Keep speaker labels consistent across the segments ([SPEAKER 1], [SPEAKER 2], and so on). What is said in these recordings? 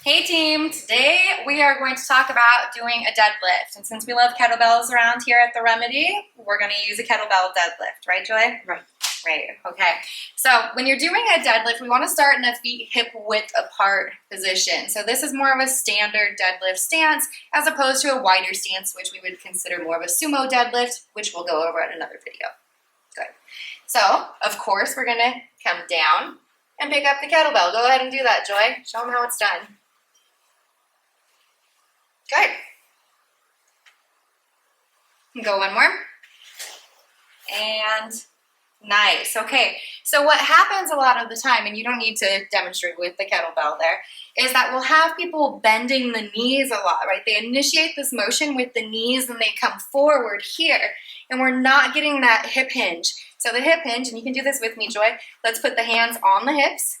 [SPEAKER 1] Hey team, today we are going to talk about doing a deadlift. And since we love kettlebells around here at the Remedy, we're going to use a kettlebell deadlift, right Joy?
[SPEAKER 2] Right.
[SPEAKER 1] Right, okay. So when you're doing a deadlift, we want to start in a feet hip width apart position. So this is more of a standard deadlift stance as opposed to a wider stance, which we would consider more of a sumo deadlift, which we'll go over in another video. Good. So, of course, we're going to come down and pick up the kettlebell. Go ahead and do that, Joy. Show them how it's done. Good. Go one more. And nice. Okay. So what happens a lot of the time, and you don't need to demonstrate with the kettlebell there, is that we'll have people bending the knees a lot, right? They initiate this motion with the knees and they come forward here, and we're not getting that hip hinge. So the hip hinge, and you can do this with me, Joy. Let's put the hands on the hips.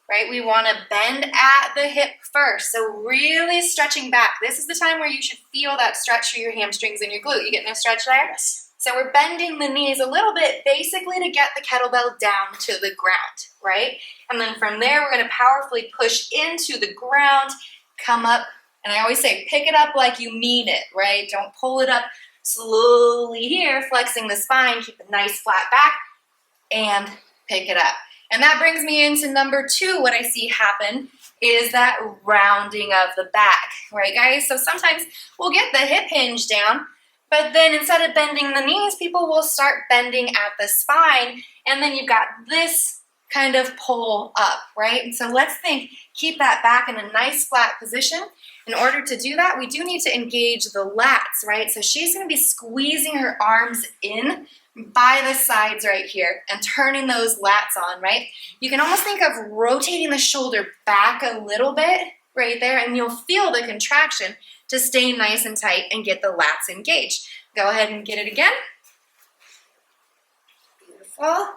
[SPEAKER 1] Right, we want to bend at the hip first, so really stretching back. This is the time where you should feel that stretch through your hamstrings and your glute. You getting a stretch there?
[SPEAKER 2] Yes.
[SPEAKER 1] So we're bending the knees a little bit, basically to get the kettlebell down to the ground, right? And then from there, we're going to powerfully push into the ground, come up, and I always say, pick it up like you mean it, right? Don't pull it up slowly here, flexing the spine, keep a nice flat back, and pick it up. And that brings me into number 2. What I see happen is that rounding of the back, right guys? So sometimes we'll get the hip hinge down, but then instead of bending the knees, people will start bending at the spine, and then you've got this kind of pull up, right? And so let's think, keep that back in a nice flat position. In order to do that, we do need to engage the lats, right? So she's gonna be squeezing her arms in by the sides right here and turning those lats on, right? You can almost think of rotating the shoulder back a little bit right there, and you'll feel the contraction to stay nice and tight and get the lats engaged. Go ahead and get it again. Beautiful.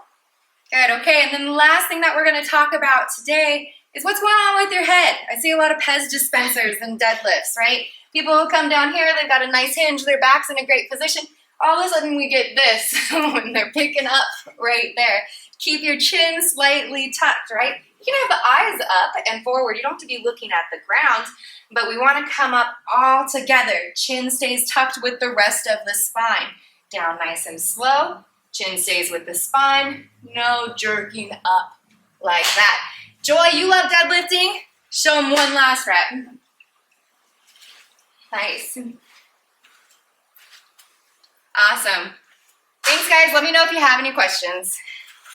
[SPEAKER 1] Good, okay, and then the last thing that we're gonna talk about today is what's going on with your head. I see a lot of Pez dispensers and deadlifts, right? People who come down here, they've got a nice hinge, their back's in a great position. All of a sudden we get this when they're picking up right there. Keep your chin slightly tucked, right? You can have the eyes up and forward. You don't have to be looking at the ground, but we want to come up all together. Chin stays tucked with the rest of the spine. Down nice and slow. Chin stays with the spine. No jerking up like that. Joy, you love deadlifting? Show them one last rep. Nice. Awesome. Thanks, guys. Let me know if you have any questions.